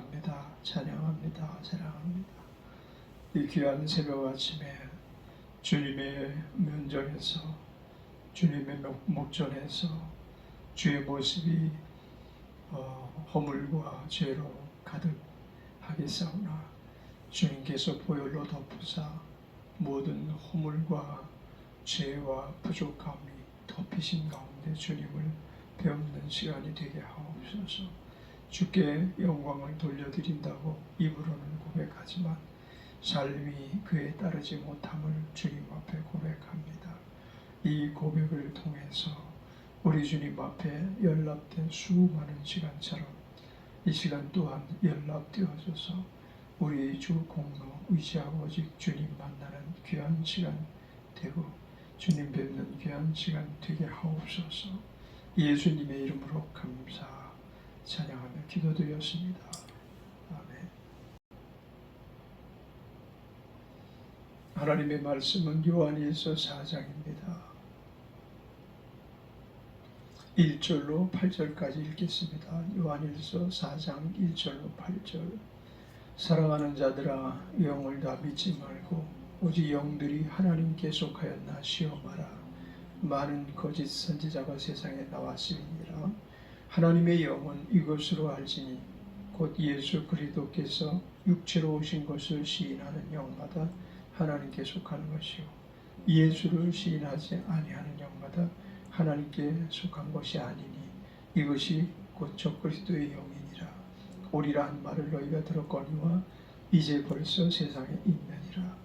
찬양합니다. 찬양합니다. 찬양합니다. 이 귀한 새벽 아침에 주님의 면전에서, 주님의 목전에서 주의 모습이 허물과 죄로 가득하겠사오나 주님께서 보혈로 덮으사 모든 허물과 죄와 부족함이 덮이신 가운데 주님을 배우는 시간이 되게 하옵소서. 주께 영광을 돌려드린다고 입으로는 고백하지만 삶이 그에 따르지 못함을 주님 앞에 고백합니다. 이 고백을 통해서 우리 주님 앞에 연락된 수많은 시간처럼 이 시간 또한 연락되어져서 우리 주 공로 의지하고 오직 주님 만나는 귀한 시간 되고 주님 뵙는 귀한 시간 되게 하옵소서. 예수님의 이름으로 감사 찬양하며 기도드렸습니다. 아멘. 하나님의 말씀은 요한일서 4장입니다. 1절로 8절까지 읽겠습니다. 요한일서 4장 1절로 8절. 사랑하는 자들아, 영을 다 믿지 말고 오직 영들이 하나님께 속하였나 시험하라. 많은 거짓 선지자가 세상에 나왔음이니라. 하나님의 영은 이것으로 알지니 곧 예수 그리스도께서 육체로 오신 것을 시인하는 영마다 하나님께 속하는 것이요 예수를 시인하지 아니하는 영마다 하나님께 속한 것이 아니니 이것이 곧 적그리스도의 영이니라. 오리라 한 말을 너희가 들었거니와 이제 벌써 세상에 있느니라.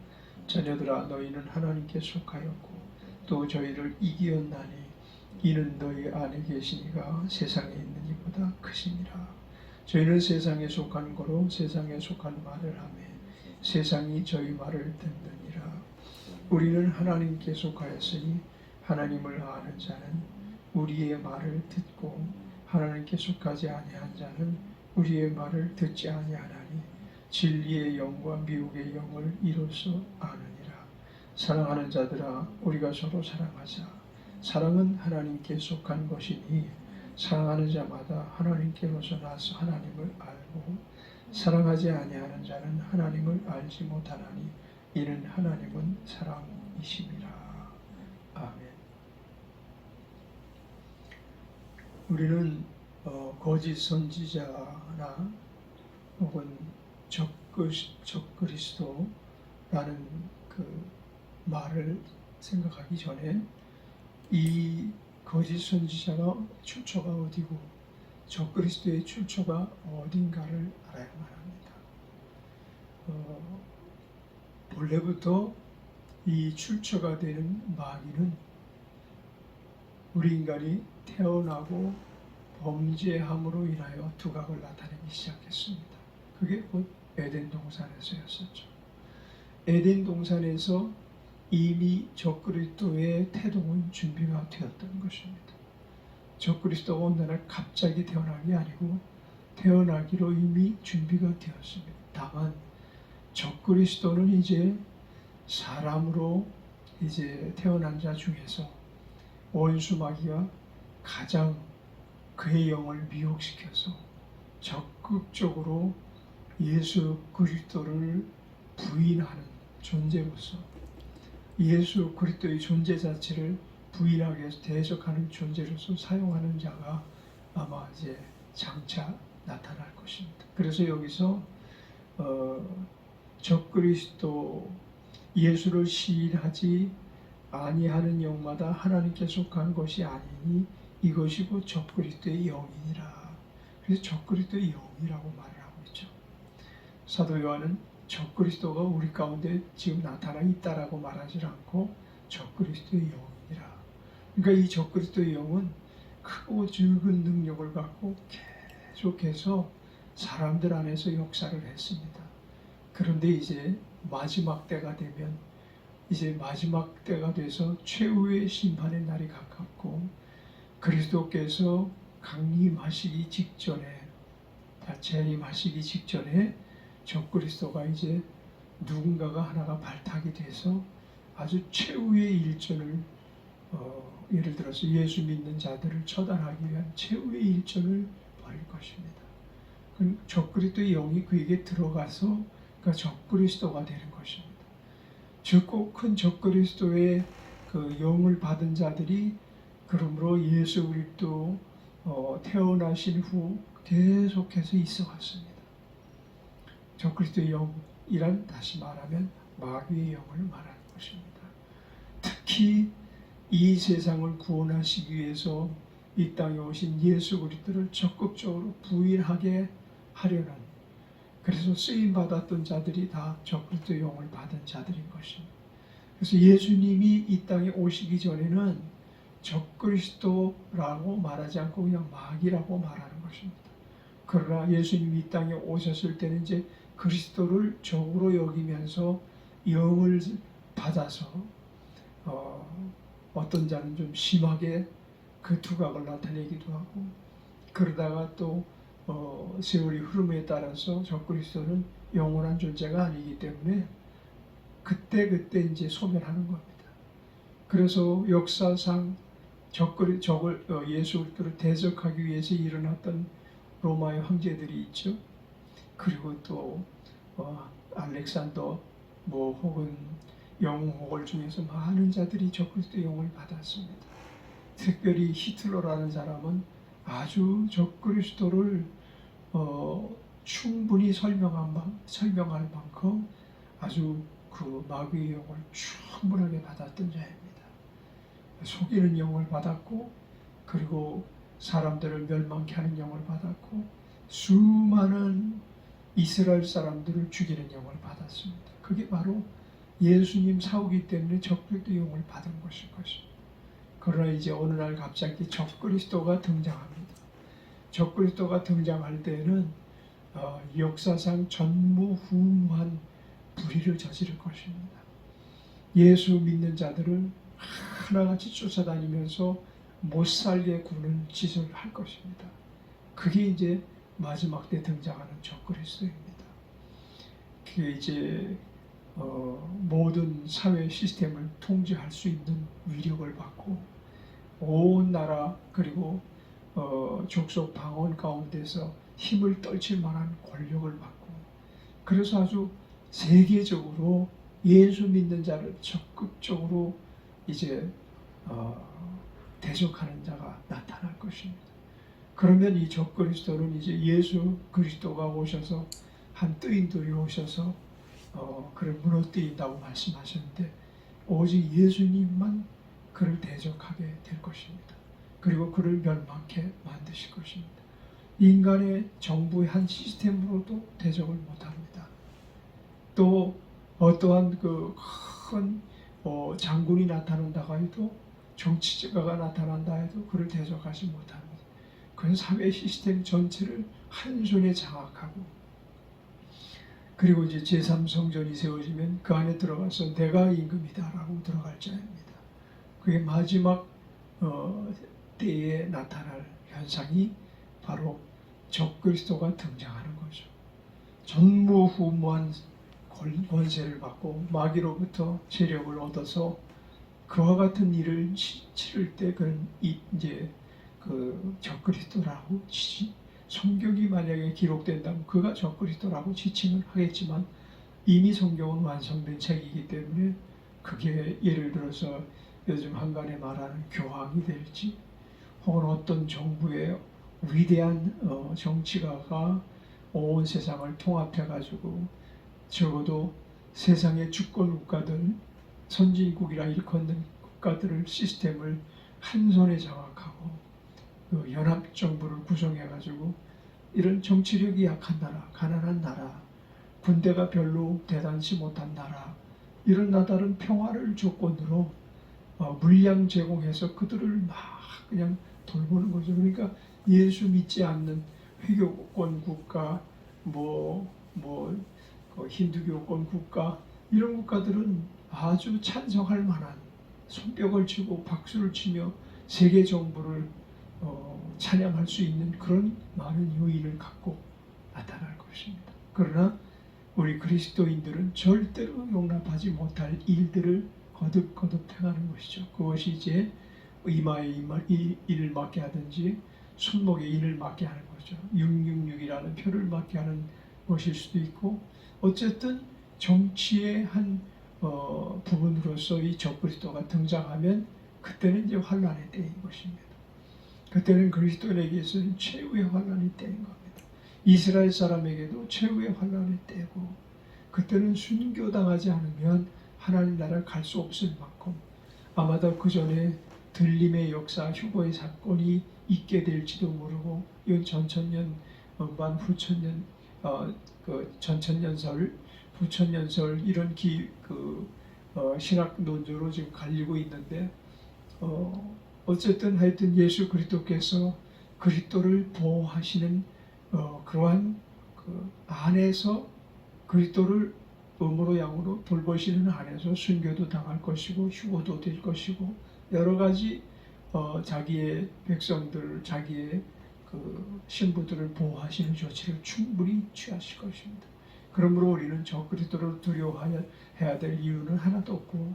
자녀들아, 너희는 하나님께 속하였고 또 저희를 이기었나니 이는 너희 안에 계시니가 세상에 있는 이보다 크시니라. 저희는 세상에 속한 거로 세상에 속한 말을 하며 세상이 저희 말을 듣느니라. 우리는 하나님께 속하였으니 하나님을 아는 자는 우리의 말을 듣고 하나님께 속하지 아니한 자는 우리의 말을 듣지 아니하나니 진리의 영과 미혹의 영을 이로써 아느니라. 사랑하는 자들아, 우리가 서로 사랑하자. 사랑은 하나님께 속한 것이니 사랑하는 자마다 하나님께로서 나서 하나님을 알고 사랑하지 아니하는 자는 하나님을 알지 못하나니 이는 하나님은 사랑이심이라. 아멘. 우리는 거짓 선지자나 혹은 적그리스도라는 그 말을 생각하기 전에 이 거짓 선지자가 출처가 어디고 적그리스도의 출처가 어딘가를 알아야만 합니다. 본래부터 이 출처가 되는 마귀는 우리 인간이 태어나고 범죄함으로 인하여 두각을 나타내기 시작했습니다. 그게 곧 에덴 동산에서였었죠. 에덴 동산에서 이미 적그리스도의 태동은 준비가 되었던 것입니다. 적그리스도가 어느 날 갑자기 태어난 게 아니고 태어나기로 이미 준비가 되었습니다. 다만 적그리스도는 이제 사람으로 이제 태어난 자 중에서 원수 마귀가 가장 그의 영을 미혹시켜서 적극적으로 예수 그리스도를 부인하는 존재로서 예수 그리스도의 존재 자체를 부인하기 위해서 대적하는 존재로서 사용하는 자가 아마 이제 장차 나타날 것입니다. 그래서 여기서 적그리스도 예수를 시인하지 아니하는 영마다 하나님께 속한 것이 아니니 이것이 곧 적그리스도의 영이니라. 그래서 적그리스도의 영이라고 말을 하고 있죠. 사도 요한은 적그리스도가 우리 가운데 지금 나타나 있다라고 말하지 않고 적그리스도의 영이라. 그러니까 이 적그리스도의 영은 크고 적은 능력을 갖고 계속해서 사람들 안에서 역사를 했습니다. 그런데 이제 마지막 때가 되면 이제 마지막 때가 돼서 최후의 심판의 날이 가깝고 그리스도께서 강림하시기 직전에 재림하시기 직전에 적그리스도가 이제 누군가가 하나가 발탁이 돼서 아주 최후의 일전을 예를 들어서 예수 믿는 자들을 처단하기 위한 최후의 일전을 벌일 것입니다. 적그리스도의 영이 그에게 들어가서 그 적그리스도가 되는 것입니다. 적고 큰 적그리스도의 그 영을 받은 자들이 그러므로 예수 그리스도 태어나신 후 계속해서 있어왔습니다. 적그리스도의 영이란 다시 말하면 마귀의 영을 말하는 것입니다. 특히 이 세상을 구원하시기 위해서 이 땅에 오신 예수 그리스도를 적극적으로 부인하게 하려는, 그래서 쓰임 받았던 자들이 다 적그리스도의 영을 받은 자들인 것입니다. 그래서 예수님이 이 땅에 오시기 전에는 적그리스도라고 말하지 않고 그냥 마귀라고 말하는 것입니다. 그러나 예수님이 이 땅에 오셨을 때는 이제 그리스도를 적으로 여기면서 영을 받아서 어떤 자는 좀 심하게 그 두각을 나타내기도 하고, 그러다가 또 세월이 흐름에 따라서 적그리스도는 영원한 존재가 아니기 때문에 그때 이제 소멸하는 겁니다. 그래서 역사상 예수 그리스도를 대적하기 위해서 일어났던 로마의 황제들이 있죠. 그리고 또 알렉산더 혹은 영웅호걸 중에서 많은 자들이 적그리스도의 영을 받았습니다. 특별히 히틀러라는 사람은 아주 적그리스도를 충분히 설명할 만큼 아주 그 마귀의 영을 충분하게 받았던 자입니다. 속이는 영을 받았고, 그리고 사람들을 멸망케 하는 영을 받았고, 수많은 이스라엘 사람들을 죽이는 영을 받았습니다. 그게 바로 예수님 사오기 때문에 적그리스도의 영을 받은 것일 것입니다. 그러나 이제 어느 날 갑자기 적그리스도가 등장합니다. 적그리스도가 등장할 때에는 역사상 전무후무한 불의를 저지를 것입니다. 예수 믿는 자들을 하나같이 쫓아다니면서 못살게 구는 짓을 할 것입니다. 그게 이제 마지막 때 등장하는 적그리스도입니다. 그게 이제 모든 사회 시스템을 통제할 수 있는 위력을 받고, 온 나라 그리고 족속 방언 가운데서 힘을 떨칠 만한 권력을 받고, 그래서 아주 세계적으로 예수 믿는 자를 적극적으로 이제 대적하는 자가 나타날 것입니다. 그러면 이 적그리스도는 이제 예수 그리스도가 오셔서 한 뜨인돌이 오셔서 그를 무너뜨린다고 말씀하셨는데, 오직 예수님만 그를 대적하게 될 것입니다. 그리고 그를 멸망케 만드실 것입니다. 인간의 정부의 한 시스템으로도 대적을 못합니다. 또 어떠한 그 큰 장군이 나타난다고 해도, 정치자가 나타난다 해도 그를 대적하지 못합니다. 그는 사회 시스템 전체를 한 손에 장악하고, 그리고 이제 제3성전이 세워지면 그 안에 들어가서 내가 임금이다라고 들어갈 자입니다. 그게 마지막 때에 나타날 현상이 바로 적그리스도가 등장하는 거죠. 전무후무한 권세를 받고 마귀로부터 세력을 얻어서 그와 같은 일을 치를 때 그는 이제 그 적그리스도라고 성경이 만약에 기록된다면 그가 적그리스도라고 지칭을 하겠지만, 이미 성경은 완성된 책이기 때문에 그게 예를 들어서 요즘 한간에 말하는 교황이 될지, 혹은 어떤 정부의 위대한 정치가가 온 세상을 통합해가지고 적어도 세상의 주권 국가들, 선진국이라 일컫는 국가들을 시스템을 한 손에 장악하고 그 연합정부를 구성해가지고 이런 정치력이 약한 나라, 가난한 나라, 군대가 별로 대단치 못한 나라, 이런 나라는 평화를 조건으로 물량 제공해서 그들을 막 그냥 돌보는 거죠. 그러니까 예수 믿지 않는 회교권 국가, 힌두교권 국가, 이런 국가들은 아주 찬성할 만한, 손뼉을 치고 박수를 치며 세계 정부를 찬양할 수 있는 그런 많은 요인을 갖고 나타날 것입니다. 그러나 우리 그리스도인들은 절대로 용납하지 못할 일들을 거듭거듭 행하는 것이죠. 그것이 이제 이마에 일을 맞게 하든지 손목에 인을 맞게 하는 거죠. 666이라는 표를 맞게 하는 것일 수도 있고, 어쨌든 정치의 한 부분으로서 이 적그리스도가 등장하면 그때는 이제 환란의 때인 것입니다. 그때는 그리스도인에게서는 최후의 환란의 때인 겁니다. 이스라엘 사람에게도 최후의 환란의 때고, 그때는 순교당하지 않으면 하나님 나라를 갈 수 없을 만큼 아마도 그 전에 들림의 역사, 휴거의 사건이 있게 될지도 모르고, 이건 전천년 만 후천년 그 전천년설, 후천년설 이런 신학 논조로 지금 갈리고 있는데, 어쨌든 하여튼 예수 그리스도께서 그리스도를 보호하시는 그러한 그 안에서 그리스도를 음으로 양으로 돌보시는 안에서 순교도 당할 것이고 휴고도 될 것이고 여러 가지 자기의 백성들을 자기의 그 신부들을 보호하시는 조치를 충분히 취하실 것입니다. 그러므로 우리는 저 그리스도를 두려워해야 될 이유는 하나도 없고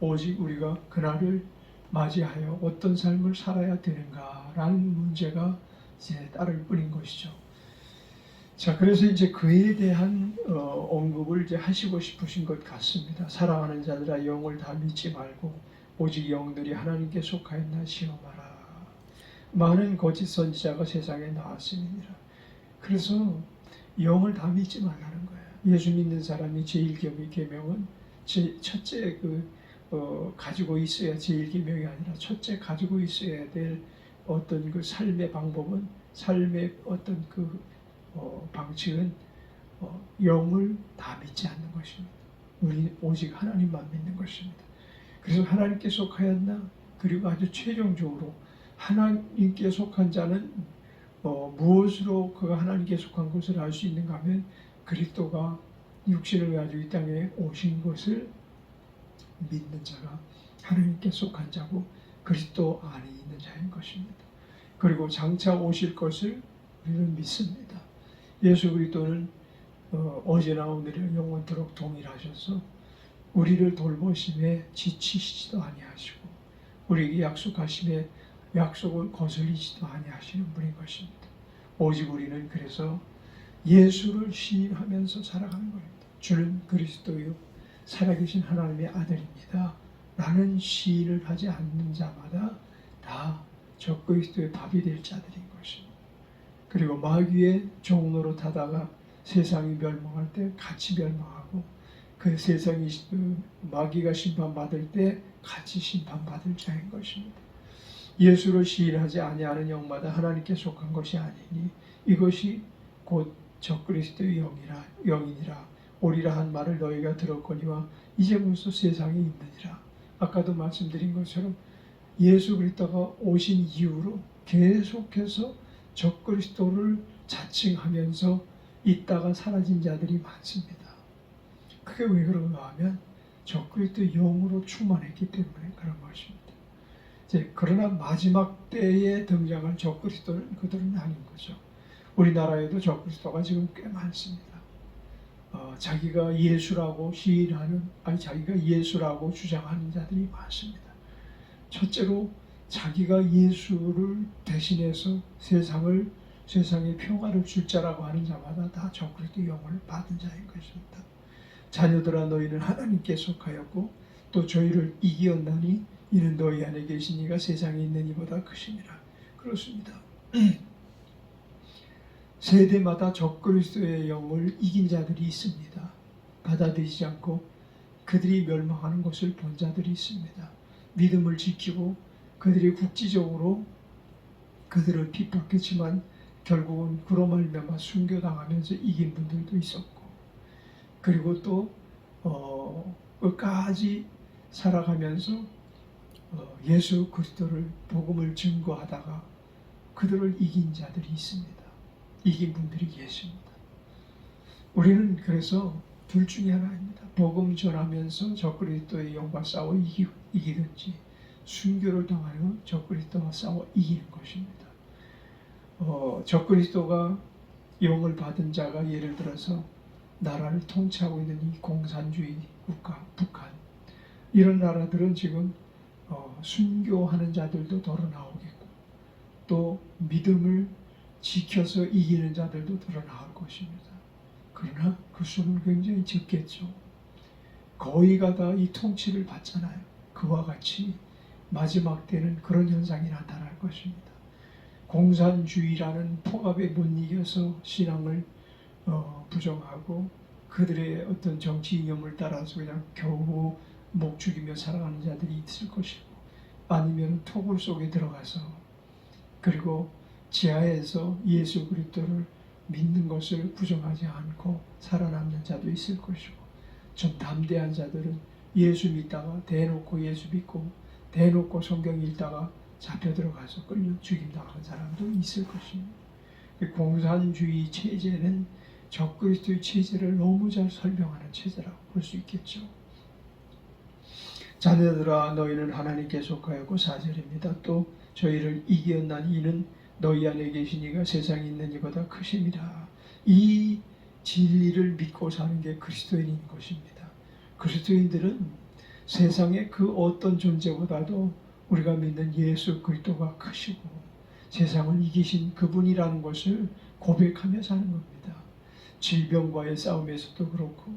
오직 우리가 그날을 맞이하여 어떤 삶을 살아야 되는가라는 문제가 이제 따를 뿐인 것이죠. 자, 그래서 이제 그에 대한 언급을 이제 하시고 싶으신 것 같습니다. 사랑하는 자들아 영을 다 믿지 말고 오직 영들이 하나님께 속하였나 시험하라. 많은 거짓 선지자가 세상에 나왔습니다. 그래서 영을 다 믿지 말라는 거예요. 예수 믿는 사람이 제1계명은 첫째 가지고 있어야 제1계명이 아니라 첫째 가지고 있어야 될 어떤 그 삶의 방법은 삶의 어떤 방식은 영을 다 믿지 않는 것입니다. 우리 오직 하나님만 믿는 것입니다. 그래서 하나님께 속하였나 그리고 아주 최종적으로 하나님께 속한 자는 무엇으로 그가 하나님께 속한 것을 알 수 있는가 하면 그리스도가 육신을 가지고 이 땅에 오신 것을 믿는 자가 하나님께 속한 자고 그리스도 안에 있는 자인 것입니다. 그리고 장차 오실 것을 우리는 믿습니다. 예수 그리스도는 어제나 오늘이나 영원토록 동일하셔서 우리를 돌보심에 지치시지도 아니하시고 우리에게 약속하심에 약속을 거슬리지도 아니하시는 분인 것입니다. 오직 우리는 그래서 예수를 시인하면서 살아가는 겁니다. 주는 그리스도요 살아계신 하나님의 아들입니다 라는 시인을 하지 않는 자마다 다 적그리스도의 밥이 될 자들인 것입니다. 그리고 마귀의 종로로 타다가 세상이 멸망할 때 같이 멸망하고 그 세상이 마귀가 심판받을 때 같이 심판받을 자인 것입니다. 예수를 시인하지 아니하는 영마다 하나님께 속한 것이 아니니 이것이 곧 적그리스도의 영이니라 오리라 한 말을 너희가 들었거니와 이제 벌써 세상에 있느니라. 아까도 말씀드린 것처럼 예수 그리스도가 오신 이후로 계속해서 적그리스도를 자칭하면서 있다가 사라진 자들이 많습니다. 그게 왜 그런가 하면 적그리스도의 영으로 충만했기 때문에 그런 것입니다. 그러나 마지막 때에 등장할 적그리스도는 그들은 아닌 거죠. 우리나라에도 적그리스도가 지금 꽤 많습니다. 자기가 예수라고 시인하는 자기가 예수라고 주장하는 자들이 많습니다. 첫째로 자기가 예수를 대신해서 세상에 평화를 줄 자라고 하는 자마다 다 적그리스도 영을 받은 자인 것입니다. 자녀들아 너희는 하나님께 속하였고 또 저희를 이기었나니 이는 너희 안에 계신 이가 세상에 있는 이보다 크심이라. 그렇습니다. 세대마다 적그리스도의 영을 이긴 자들이 있습니다. 받아들이지 않고 그들이 멸망하는 것을 본 자들이 있습니다. 믿음을 지키고 그들이 국지적으로 그들을 핍박했지만 결국은 그로 말미암아 순교당하면서 이긴 분들도 있었고 그리고 또 끝까지 살아가면서 예수 그리스도를 복음을 증거하다가 그들을 이긴 자들이 있습니다. 이긴 분들이 계십니다. 우리는 그래서 둘 중에 하나입니다. 복음 전하면서 적그리스도의 영과 싸워 이기든지 순교를 당하여 적그리스도와 싸워 이기는 것입니다. 적그리스도가 영을 받은 자가 예를 들어서 나라를 통치하고 있는 이 공산주의 국가 북한 이런 나라들은 지금 순교하는 자들도 덜어 나오겠고 또 믿음을 지켜서 이기는 자들도 드러나올 것입니다. 그러나 그 수는 굉장히 적겠죠. 거의가 다 이 통치를 받잖아요. 그와 같이 마지막 때는 그런 현상이 나타날 것입니다. 공산주의라는 폭압에 못 이겨서 신앙을 부정하고 그들의 어떤 정치 이념을 따라서 그냥 겨우 목 죽이며 살아가는 자들이 있을 것이고, 아니면 토굴 속에 들어가서 그리고 지하에서 예수 그리스도를 믿는 것을 부정하지 않고 살아남는 자도 있을 것이고, 좀 담대한 자들은 예수 믿다가 대놓고 예수 믿고 대놓고 성경 읽다가 잡혀 들어가서 끌려 죽임당하는 사람도 있을 것입니다. 공산주의 체제는 적그리스도의 체제를 너무 잘 설명하는 체제라고 볼 수 있겠죠. 자녀들아 너희는 하나님께 속하였고, 4절입니다. 또 저희를 이겼나니 이는 너희 안에 계신 이가 세상에 있는 이보다 크심이라. 이 진리를 믿고 사는 게 그리스도인인 것입니다. 그리스도인들은 세상의 그 어떤 존재보다도 우리가 믿는 예수 그리스도가 크시고 세상을 이기신 그분이라는 것을 고백하며 사는 겁니다. 질병과의 싸움에서도 그렇고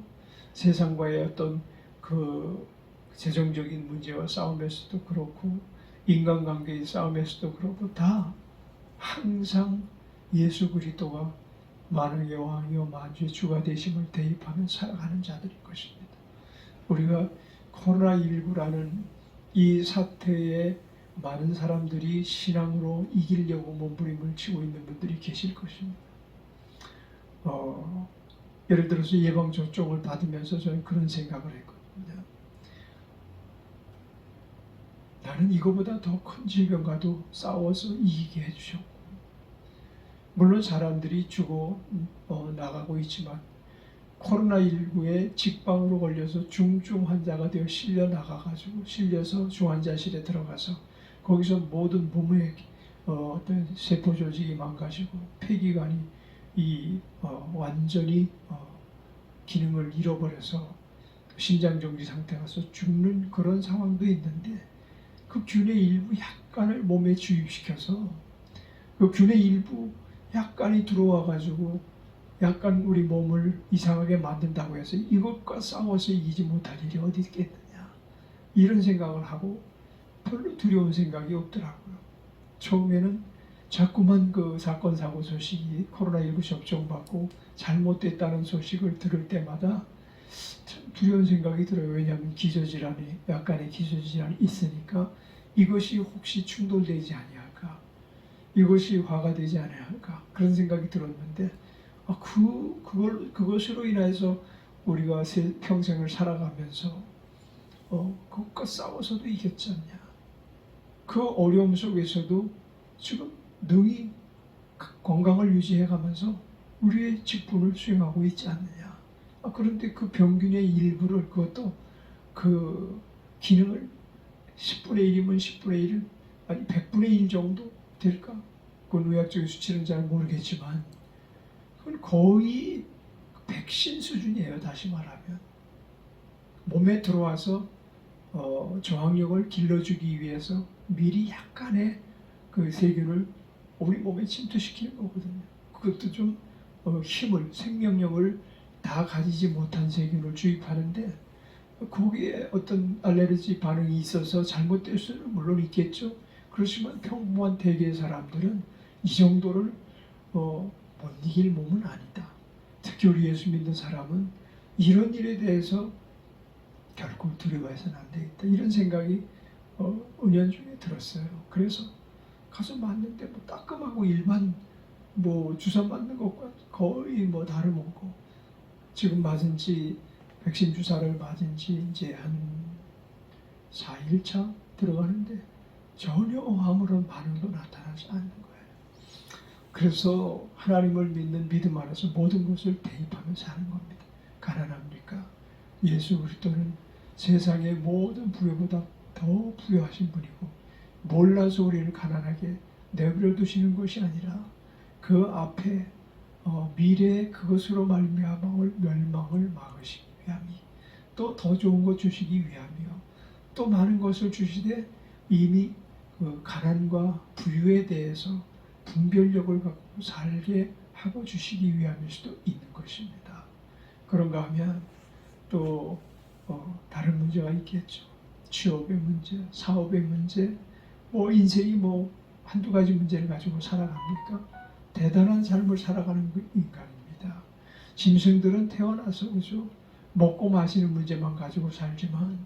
세상과의 어떤 그 재정적인 문제와 싸움에서도 그렇고 인간관계의 싸움에서도 그렇고 다 항상 예수 그리스도가 만왕의 왕이요 만주의 주가 되심을 대입하며 살아가는 자들일 것입니다. 우리가 코로나19라는 이 사태에 많은 사람들이 신앙으로 이기려고 몸부림을 치고 있는 분들이 계실 것입니다. 예를 들어서 예방접종을 받으면서 저는 그런 생각을 했거든요. 나는 이거보다 더 큰 질병과도 싸워서 이기게 해주셨고, 물론 사람들이 죽어 나가고 있지만 코로나19에 직방으로 걸려서 중증 환자가 되어 실려서 중환자실에 들어가서 거기서 모든 몸의 어떤 세포 조직이 망가지고 폐기관이 완전히 기능을 잃어버려서 심장 정지 상태가 가서 죽는 그런 상황도 있는데, 그 균의 일부 약간을 몸에 주입시켜서 그 균의 일부 약간이 들어와 가지고 약간 우리 몸을 이상하게 만든다고 해서 이것과 싸워서 이기지 못할 일이 어디 있겠느냐, 이런 생각을 하고 별로 두려운 생각이 없더라고요. 처음에는 자꾸만 그 사건 사고 소식이 코로나19 접종받고 잘못됐다는 소식을 들을 때마다 참 두려운 생각이 들어요. 왜냐하면 약간의 기저질환이 있으니까 이것이 혹시 충돌되지 아니할까, 이것이 화가 되지 아니할까, 그런 생각이 들었는데 그것으로 인해서 우리가 평생을 살아가면서 그것과 싸워서도 이겼지 않냐, 그 어려움 속에서도 지금 능히 건강을 유지해가면서 우리의 직분을 수행하고 있지 않느냐. 그런데 그 병균의 일부를, 그것도 그 기능을 10분의 1이면 10분의 1, 아니 100분의 1 정도 될까? 그건 의학적인 수치는 잘 모르겠지만 그건 거의 백신 수준이에요. 다시 말하면 몸에 들어와서 저항력을 길러주기 위해서 미리 약간의 그 세균을 우리 몸에 침투시키는 거거든요. 그것도 좀 생명력을 다 가지지 못한 세균을 주입하는데, 거기에 어떤 알레르기 반응이 있어서 잘못될 수는 물론 있겠죠. 그렇지만 평범한 대개의 사람들은 이 정도를 못 이길 몸은 아니다. 특히 우리 예수 믿는 사람은 이런 일에 대해서 결코 두려워해서는 안 되겠다, 이런 생각이 은연중에 들었어요. 그래서 가서 맞는데 뭐 따끔하고 일반 주사 맞는 것과 거의 다름없고, 지금 백신 주사를 맞은 지 이제 한 4일차 들어가는데 전혀 아무런 반응도 나타나지 않는 거예요. 그래서 하나님을 믿는 믿음 안에서 모든 것을 대입하며 사는 겁니다. 가난합니까? 예수 그리스도는 세상의 모든 부여보다 더 부여하신 분이고, 몰라서 우리를 가난하게 내버려 두시는 것이 아니라 그 앞에 미래의 그것으로 말미암아 올 멸망을 막으시기 위함이, 또 더 좋은 것 주시기 위함이요, 또 많은 것을 주시되 이미 그 가난과 부유에 대해서 분별력을 갖고 살게 하고 주시기 위함일 수도 있는 것입니다. 그런가 하면 또 다른 문제가 있겠죠. 취업의 문제, 사업의 문제, 인생이 한두 가지 문제를 가지고 살아갑니까? 대단한 삶을 살아가는 그 인간입니다. 짐승들은 태어나서 그죠? 먹고 마시는 문제만 가지고 살지만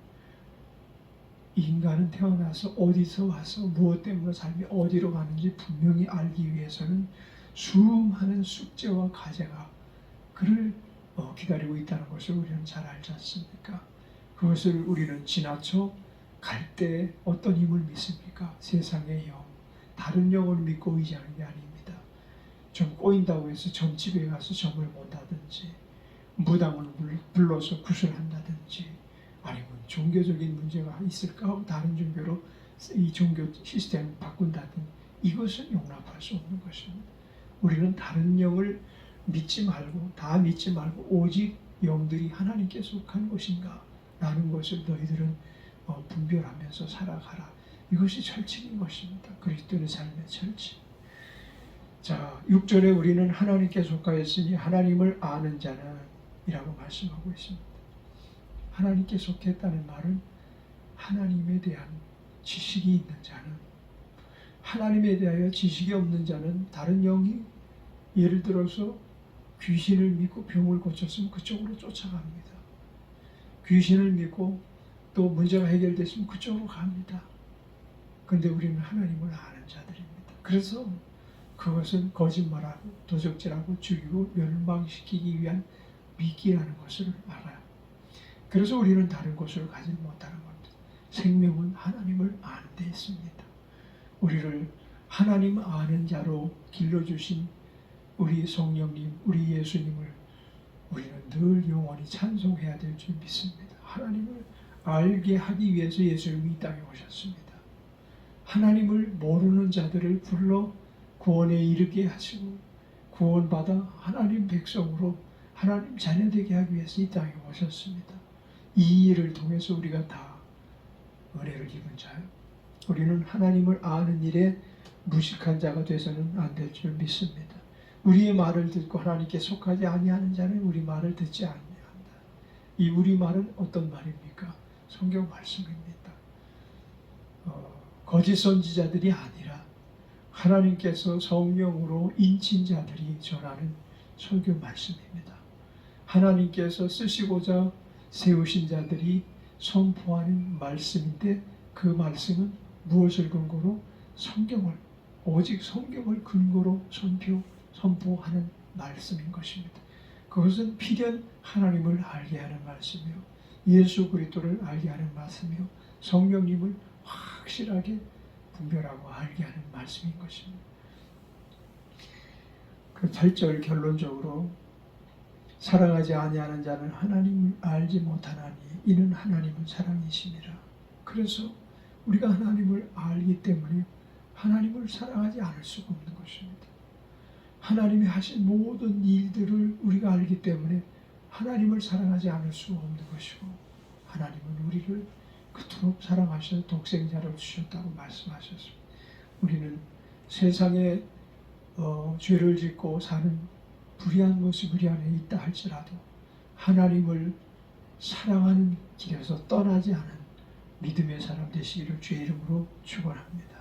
인간은 태어나서 어디서 와서 무엇 때문에 삶이 어디로 가는지 분명히 알기 위해서는 수많은 숙제와 과제가 그를 기다리고 있다는 것을 우리는 잘 알지 않습니까? 그것을 우리는 지나쳐 갈 때 어떤 힘을 믿습니까? 세상의 영, 다른 영을 믿고 의지하는 게 아닙니다. 좀 꼬인다고 해서 점집에 가서 점을 본다든지 무당을 불러서 구슬한다든지 아니면 종교적인 문제가 있을까 하고 다른 종교로 이 종교 시스템을 바꾼다든지 이것은 용납할 수 없는 것입니다. 우리는 다른 영을 믿지 말고 다 믿지 말고 오직 영들이 하나님께 속한 것인가 라는 것을 너희들은 분별하면서 살아가라. 이것이 철칙인 것입니다. 그리스도의 삶의 철칙. 자, 6절에 우리는 하나님께 속하였으니 하나님을 아는 자는 이라고 말씀하고 있습니다. 하나님께 속했다는 말은 하나님에 대한 지식이 있는 자는, 하나님에 대하여 지식이 없는 자는 다른 영이 예를 들어서 귀신을 믿고 병을 고쳤으면 그쪽으로 쫓아갑니다. 귀신을 믿고 또 문제가 해결됐으면 그쪽으로 갑니다. 그런데 우리는 하나님을 아는 자들입니다. 그래서 그것은 거짓말하고 도적질하고 죽이고 멸망시키기 위한 미끼라는 것을 알아요. 그래서 우리는 다른 것을 가지 못하는 겁니다. 생명은 하나님을 아는 데 있습니다. 우리를 하나님 아는 자로 길러주신 우리 성령님, 우리 예수님을 우리는 늘 영원히 찬송해야 될 줄 믿습니다. 하나님을 알게 하기 위해서 예수님이 이 땅에 오셨습니다. 하나님을 모르는 자들을 불러 구원에 이르게 하시고 구원받아 하나님 백성으로 하나님 자녀되게 하기 위해서 이 땅에 오셨습니다. 이 일을 통해서 우리가 다 은혜를 입은 자요. 우리는 하나님을 아는 일에 무식한 자가 돼서는 안 될 줄 믿습니다. 우리의 말을 듣고 하나님께 속하지 아니하는 자는 우리 말을 듣지 아니한다. 이 우리 말은 어떤 말입니까? 성경 말씀입니다. 거짓 선지자들이 아니라 하나님께서 성령으로 인친 자들이 전하는 설교 말씀입니다. 하나님께서 쓰시고자 세우신 자들이 선포하는 말씀인데 그 말씀은 무엇을 근거로? 성경을, 오직 성경을 근거로 선포하는 말씀인 것입니다. 그것은 필연 하나님을 알게 하는 말씀이요, 예수 그리스도를 알게 하는 말씀이요, 성령님을 확실하게 분별하고 알게 하는 말씀인 것입니다. 그 8절 결론적으로 사랑하지 아니하는 자는 하나님을 알지 못하나니 이는 하나님은 사랑이심이라. 그래서 우리가 하나님을 알기 때문에 하나님을 사랑하지 않을 수가 없는 것입니다. 하나님이 하신 모든 일들을 우리가 알기 때문에 하나님을 사랑하지 않을 수가 없는 것이고, 하나님은 우리를 그토록 사랑하셔서 독생자를 주셨다고 말씀하셨습니다. 우리는 세상에 죄를 짓고 사는 불의한 모습 우리 안에 있다 할지라도 하나님을 사랑하는 길에서 떠나지 않은 믿음의 사람 되시기를 주의 이름으로 축원합니다.